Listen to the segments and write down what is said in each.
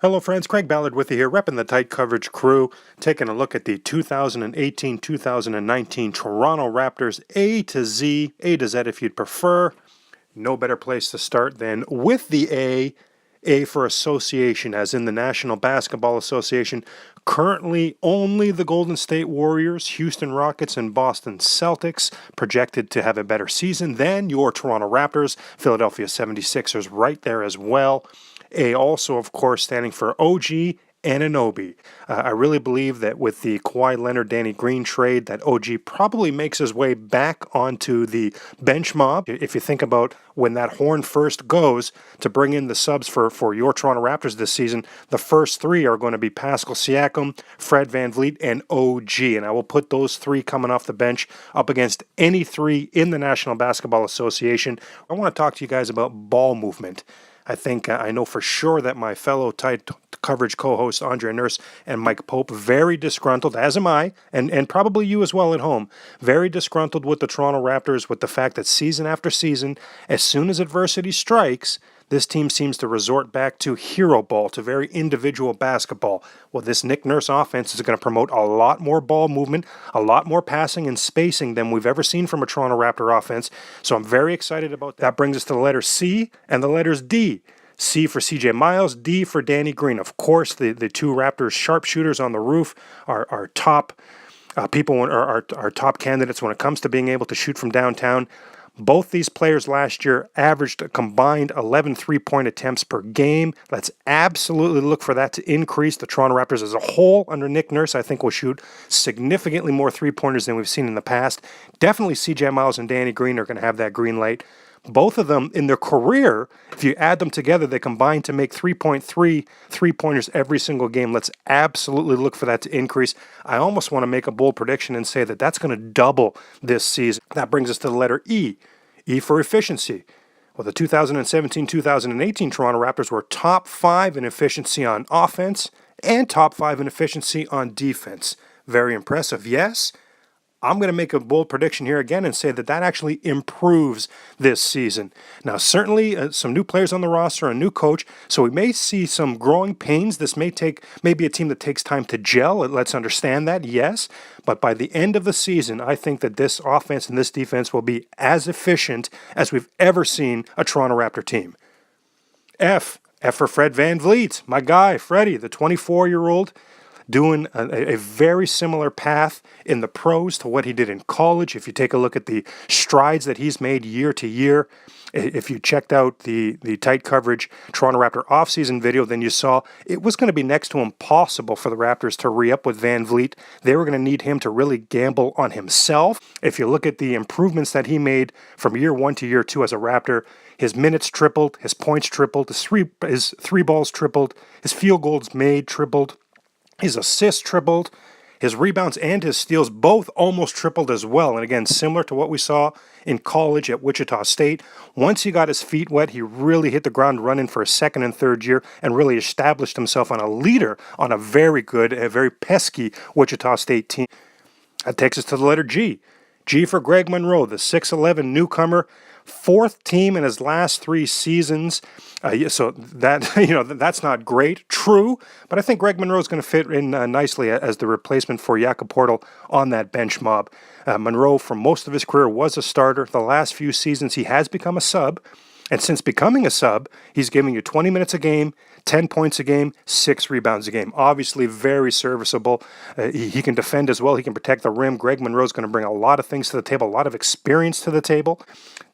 Hello friends, Craig Ballard with you here, repping the tight coverage crew, taking a look at the 2018-2019 Toronto Raptors A to Z if you'd prefer. No better place to start than with the A for association, as in the National Basketball Association. Currently, only the Golden State Warriors, Houston Rockets, and Boston Celtics projected to have a better season than your Toronto Raptors, Philadelphia 76ers right there as well. A also, of course, standing for OG Anunoby. I really believe that with the Kawhi Leonard-Danny Green trade, that OG probably makes his way back onto the bench mob. If you think about when that horn first goes to bring in the subs for your Toronto Raptors this season, the first three are going to be Pascal Siakam, Fred VanVleet, and OG. And I will put those three coming off the bench up against any three in the National Basketball Association. I want to talk to you guys about ball movement. I know for sure that my fellow tight coverage co-hosts Andre Nurse and Mike Pope, very disgruntled, as am I, and probably you as well at home, very disgruntled with the Toronto Raptors, with the fact that season after season, as soon as adversity strikes, this team seems to resort back to hero ball, to very individual basketball. Well, this Nick Nurse offense is going to promote a lot more ball movement, a lot more passing and spacing than we've ever seen from a Toronto Raptor offense. So I'm very excited about that. That brings us to the letter C and the letters D. C for CJ Miles, D for Danny Green. Of course, the two Raptors sharpshooters on the roof are top our top candidates when it comes to being able to shoot from downtown. Both these players last year averaged a combined 11 three-point attempts per game. Let's absolutely look for that to increase. The Toronto Raptors as a whole under Nick Nurse, I think, will shoot significantly more three-pointers than we've seen in the past. Definitely CJ Miles and Danny Green are going to have that green light. Both of them in their career, if you add them together, they combine to make 3.3 three-pointers every single game. Let's absolutely look for that to increase. I almost want to make a bold prediction and say that that's going to double this season. That brings us to the letter E. E for efficiency. Well, the 2017-2018 Toronto Raptors were top 5 in efficiency on offense and top 5 in efficiency on defense. Very impressive, yes? I'm going to make a bold prediction here again and say that actually improves this season. Now, certainly some new players on the roster, a new coach, so we may see some growing pains. This may be a team that takes time to gel. Let's understand that, yes. But by the end of the season, I think that this offense and this defense will be as efficient as we've ever seen a Toronto Raptor team. F for Fred VanVleet, my guy, Freddie, the 24-year-old. Doing a very similar path in the pros to what he did in college. If you take a look at the strides that he's made year to year, if you checked out the tight coverage Toronto Raptor offseason video, then you saw it was going to be next to impossible for the Raptors to re-up with VanVleet. They were going to need him to really gamble on himself. If you look at the improvements that he made from year 1 to year 2 as a Raptor, his minutes tripled, his points tripled, his three balls tripled, his field goals made tripled. His assists tripled, his rebounds and his steals both almost tripled as well. And again, similar to what we saw in college at Wichita State, once he got his feet wet, he really hit the ground running for his second and third year and really established himself on a leader on a very good, a very pesky Wichita State team. That takes us to the letter G. G for Greg Monroe, the 6'11 newcomer. 4th team in his last 3 seasons. So that that's not great. True, but I think Greg Monroe is going to fit in nicely as the replacement for Jakob Poeltl on that bench mob. Monroe, for most of his career, was a starter. The last few seasons, he has become a sub. And since becoming a sub, he's giving you 20 minutes a game, 10 points a game, 6 rebounds a game. Obviously very serviceable. He can defend as well. He can protect the rim. Greg Monroe is going to bring a lot of things to the table, a lot of experience to the table.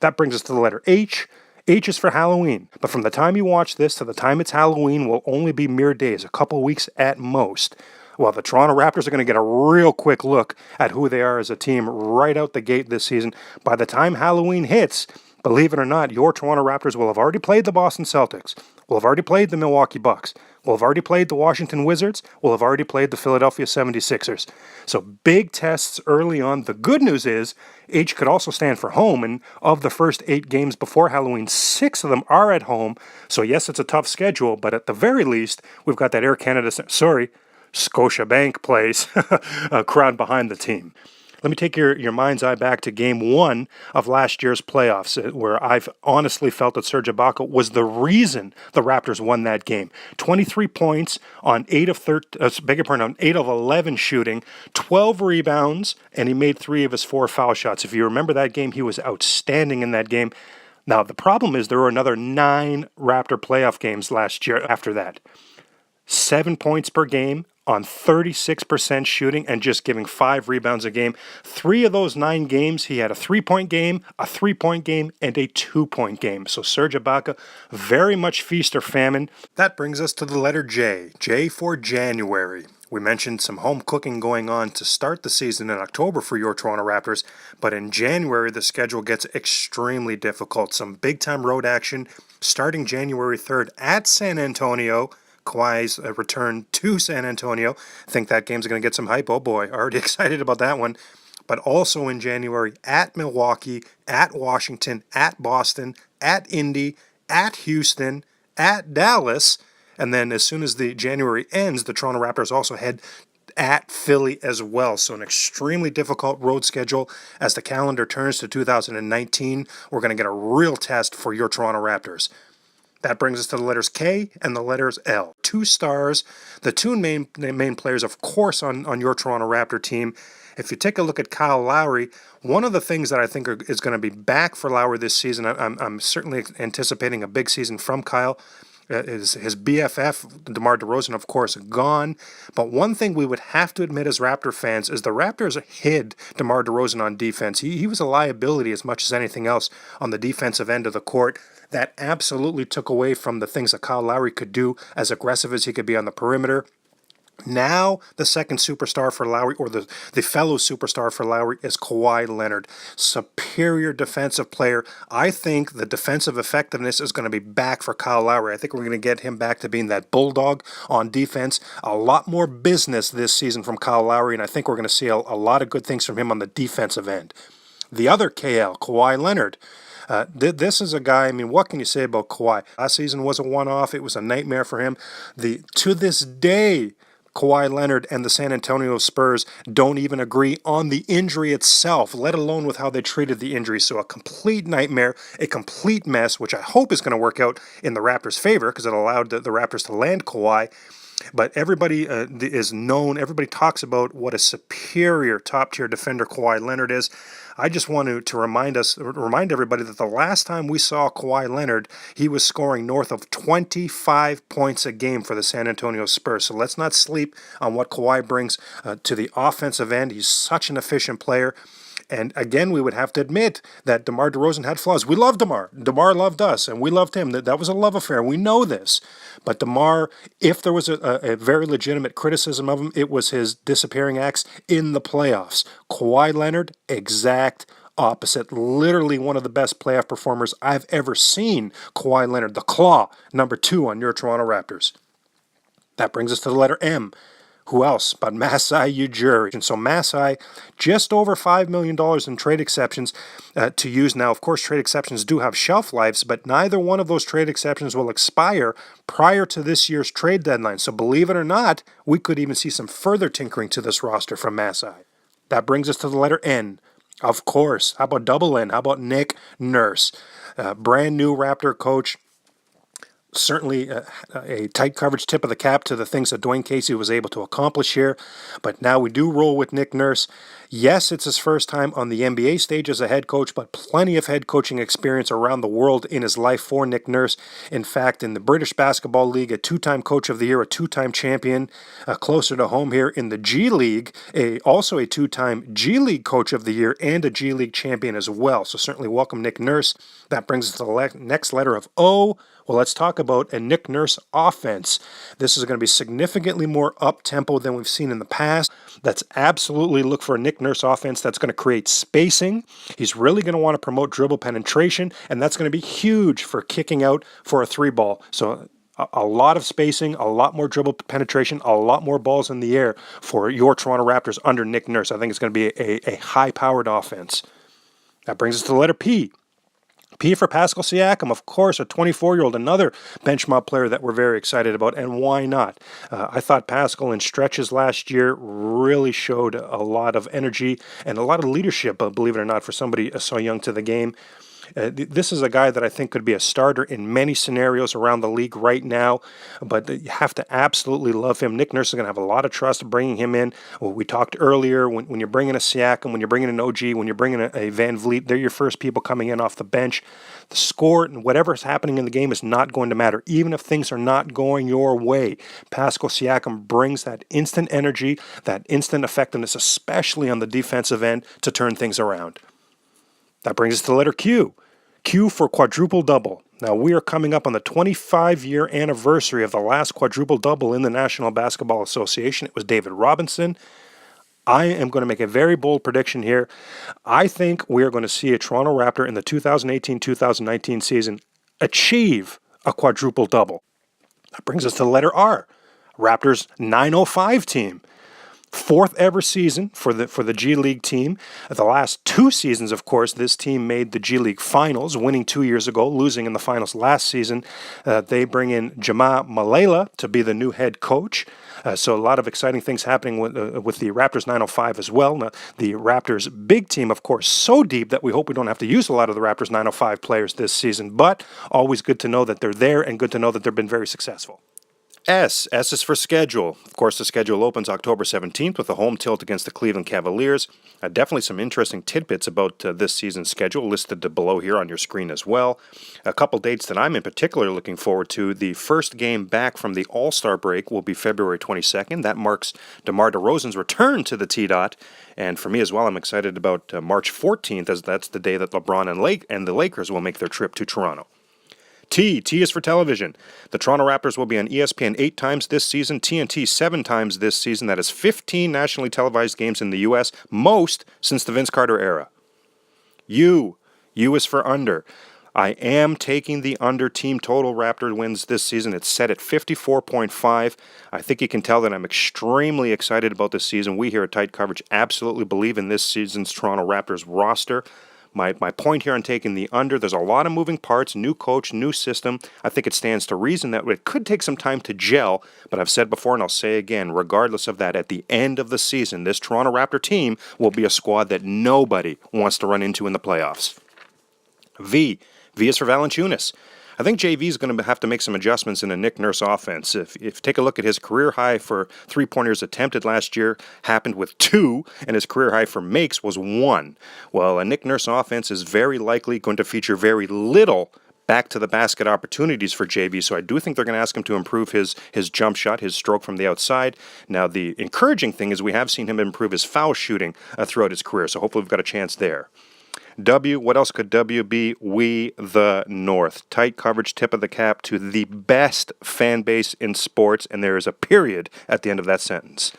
That brings us to the letter H. H is for Halloween. But from the time you watch this to the time it's Halloween will only be mere days, a couple weeks at most. Well, the Toronto Raptors are going to get a real quick look at who they are as a team right out the gate this season. By the time Halloween hits, believe it or not, your Toronto Raptors will have already played the Boston Celtics, will have already played the Milwaukee Bucks, will have already played the Washington Wizards, will have already played the Philadelphia 76ers. So big tests early on. The good news is H could also stand for home, and of the first 8 games before Halloween, 6 of them are at home. So yes, it's a tough schedule, but at the very least, we've got that Scotiabank place crowd behind the team. Let me take your mind's eye back to game one of last year's playoffs, where I've honestly felt that Serge Ibaka was the reason the Raptors won that game. 23 points on 8 of 11 shooting, 12 rebounds, and he made 3 of his 4 foul shots. If you remember that game, he was outstanding in that game. Now, the problem is there were another 9 Raptor playoff games last year after that. 7 points per game on 36% shooting and just giving 5 rebounds a game. 3 of those 9 games, he had a 3-point game, a 3-point game, and a 2-point game. So Serge Ibaka, very much feast or famine. That brings us to the letter J. J for January. We mentioned some home cooking going on to start the season in October for your Toronto Raptors, but in January the schedule gets extremely difficult. Some big-time road action starting January 3rd at San Antonio. Kawhi's return to San Antonio. I think that game's going to get some hype. Oh boy, already excited about that one. But also in January at Milwaukee, at Washington, at Boston, at Indy, at Houston, at Dallas. And then as soon as the January ends, the Toronto Raptors also head at Philly as well. So an extremely difficult road schedule. As the calendar turns to 2019, we're going to get a real test for your Toronto Raptors. That brings us to the letters K and the letters L. 2 stars, the 2 main players, of course, on your Toronto Raptor team. If you take a look at Kyle Lowry, one of the things that I think is going to be back for Lowry this season, I'm certainly anticipating a big season from Kyle. His BFF, DeMar DeRozan, of course, gone. But one thing we would have to admit as Raptor fans is the Raptors hid DeMar DeRozan on defense. He was a liability as much as anything else on the defensive end of the court. That absolutely took away from the things that Kyle Lowry could do, as aggressive as he could be on the perimeter. Now, the second superstar for Lowry, or the fellow superstar for Lowry, is Kawhi Leonard. Superior defensive player. I think the defensive effectiveness is going to be back for Kyle Lowry. I think we're going to get him back to being that bulldog on defense. A lot more business this season from Kyle Lowry, and I think we're going to see a lot of good things from him on the defensive end. The other KL, Kawhi Leonard. This is a guy, I mean, what can you say about Kawhi? Last season was a one-off. It was a nightmare for him. To this day, Kawhi Leonard and the San Antonio Spurs don't even agree on the injury itself, let alone with how they treated the injury. So a complete nightmare, a complete mess, which I hope is going to work out in the Raptors' favor because it allowed the Raptors to land Kawhi. But everybody is known, everybody talks about what a superior top-tier defender Kawhi Leonard is. I just want to remind everybody that the last time we saw Kawhi Leonard, he was scoring north of 25 points a game for the San Antonio Spurs. So let's not sleep on what Kawhi brings to the offensive end. He's such an efficient player. And again, we would have to admit that DeMar DeRozan had flaws. We loved DeMar. DeMar loved us, and we loved him. That was a love affair. We know this. But DeMar, if there was a very legitimate criticism of him, it was his disappearing acts in the playoffs. Kawhi Leonard, exact opposite. Literally one of the best playoff performers I've ever seen. Kawhi Leonard, the Claw, number 2 on your Toronto Raptors. That brings us to the letter M. Who else but Masai Ujiri? And so Masai, just over $5 million in trade exceptions to use. Now, of course, trade exceptions do have shelf lives, but neither one of those trade exceptions will expire prior to this year's trade deadline. So believe it or not, we could even see some further tinkering to this roster from Masai. That brings us to the letter N. Of course. How about double N? How about Nick Nurse? Brand new Raptor coach. Certainly a tight coverage tip of the cap to the things that Dwayne Casey was able to accomplish here. But now we do roll with Nick Nurse. Yes, it's his first time on the NBA stage as a head coach, but plenty of head coaching experience around the world in his life for Nick Nurse. In fact, in the British Basketball League, a 2-time Coach of the Year, a 2-time champion. Closer to home here in the G League, also a 2-time G League Coach of the Year and a G League champion as well. So certainly welcome Nick Nurse. That brings us to the next letter of O. Well, let's talk about a Nick Nurse offense. This is going to be significantly more up-tempo than we've seen in the past. Let's absolutely look for a Nick Nurse offense that's going to create spacing. He's really going to want to promote dribble penetration, and that's going to be huge for kicking out for a 3-ball. So a lot of spacing, a lot more dribble penetration, a lot more balls in the air for your Toronto Raptors under Nick Nurse. I think it's going to be a high-powered offense. That brings us to the letter P. P for Pascal Siakam, of course, a 24-year-old, another bench mob player that we're very excited about, and why not? I thought Pascal in stretches last year really showed a lot of energy and a lot of leadership, believe it or not, for somebody so young to the game. This is a guy that I think could be a starter in many scenarios around the league right now, but you have to absolutely love him. Nick Nurse is going to have a lot of trust bringing him in. Well, we talked earlier, when you're bringing a Siakam, when you're bringing an OG, when you're bringing a Van Vliet, they're your first people coming in off the bench. The score and whatever's happening in the game is not going to matter, even if things are not going your way. Pascal Siakam brings that instant energy, that instant effectiveness, especially on the defensive end, to turn things around. That brings us to the letter Q. Q for quadruple double. Now, we are coming up on the 25-year anniversary of the last quadruple double in the National Basketball Association. It was David Robinson. I am going to make a very bold prediction here. I think we are going to see a Toronto Raptor in the 2018-2019 season achieve a quadruple double. That brings us to the letter R. Raptors 905 team. Fourth ever season for the G League team. The last two seasons, of course, this team made the G League finals, winning 2 years ago, losing in the finals last season. They bring in Jama Malela to be the new head coach. So a lot of exciting things happening with the Raptors 905 as well. Now, the Raptors big team, of course, so deep that we hope we don't have to use a lot of the Raptors 905 players this season. But always good to know that they're there and good to know that they've been very successful. S is for schedule. Of course, the schedule opens October 17th with a home tilt against the Cleveland Cavaliers. Definitely some interesting tidbits about this season's schedule listed below here on your screen as well. A couple dates that I'm in particular looking forward to. The first game back from the All-Star break will be February 22nd. That marks DeMar DeRozan's return to the T-Dot. And for me as well, I'm excited about March 14th, as that's the day that LeBron and the Lakers will make their trip to Toronto. T is for television. The Toronto Raptors will be on ESPN 8 times this season, TNT 7 times this season. That is 15 nationally televised games in the U.S., most since the Vince Carter era. U is for under. I am taking the under team total Raptor wins this season. It's set at 54.5. I think you can tell that I'm extremely excited about this season. We here at Tight Coverage absolutely believe in this season's Toronto Raptors roster. My point here on taking the under, there's a lot of moving parts, new coach, new system. I think it stands to reason that it could take some time to gel, but I've said before and I'll say again, regardless of that, at the end of the season, this Toronto Raptor team will be a squad that nobody wants to run into in the playoffs. V is for Valanciunas. I think JV is going to have to make some adjustments in the Nick Nurse offense. If take a look at his career high for three-pointers attempted last year, happened with 2, and his career high for makes was 1. Well, a Nick Nurse offense is very likely going to feature very little back to the basket opportunities for JV, so I do think they're going to ask him to improve his jump shot, his stroke from the outside. Now, the encouraging thing is we have seen him improve his foul shooting throughout his career, so hopefully we've got a chance there. W, what else could W be? We, the North. Tight coverage, tip of the cap to the best fan base in sports, and there is a period at the end of that sentence.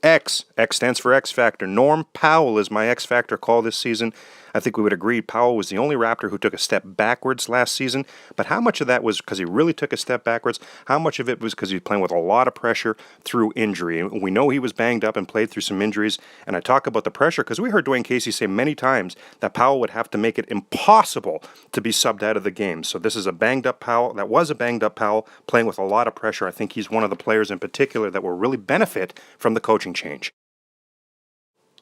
X stands for X Factor. Norm Powell is my X Factor call this season. I think we would agree Powell was the only Raptor who took a step backwards last season, but how much of that was because he really took a step backwards? How much of it was because he was playing with a lot of pressure through injury? And we know he was banged up and played through some injuries, and I talk about the pressure because we heard Dwayne Casey say many times that Powell would have to make it impossible to be subbed out of the game. So this is a banged-up Powell. That was a banged-up Powell playing with a lot of pressure. I think he's one of the players in particular that will really benefit from the coaching change.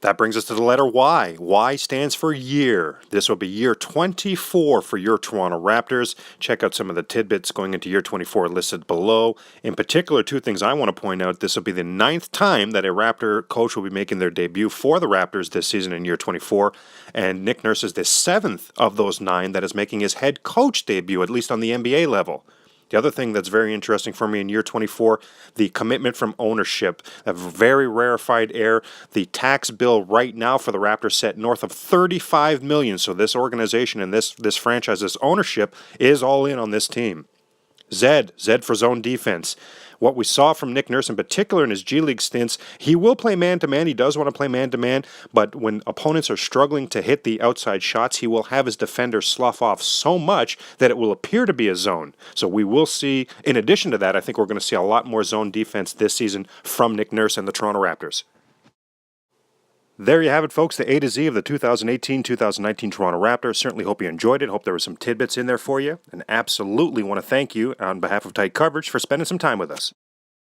That brings us to the letter Y. Y stands for year. This will be year 24 for your Toronto Raptors. Check out some of the tidbits going into year 24 listed below. In particular, 2 things I want to point out. This will be the 9th time that a Raptor coach will be making their debut for the Raptors this season in year 24. And Nick Nurse is the 7th of those 9 that is making his head coach debut, at least on the NBA level. The other thing that's very interesting for me in year 24, the commitment from ownership, a very rarefied air. The tax bill right now for the Raptors set north of $35 million. So this organization and this franchise, this ownership is all in on this team. Z for zone defense. What we saw from Nick Nurse in particular in his G League stints, he will play man-to-man. He does want to play man-to-man, but when opponents are struggling to hit the outside shots, he will have his defenders slough off so much that it will appear to be a zone. So we will see, in addition to that, I think we're going to see a lot more zone defense this season from Nick Nurse and the Toronto Raptors. There you have it, folks, the A to Z of the 2018-2019 Toronto Raptors. Certainly hope you enjoyed it. Hope there were some tidbits in there for you. And absolutely want to thank you on behalf of Tight Coverage for spending some time with us.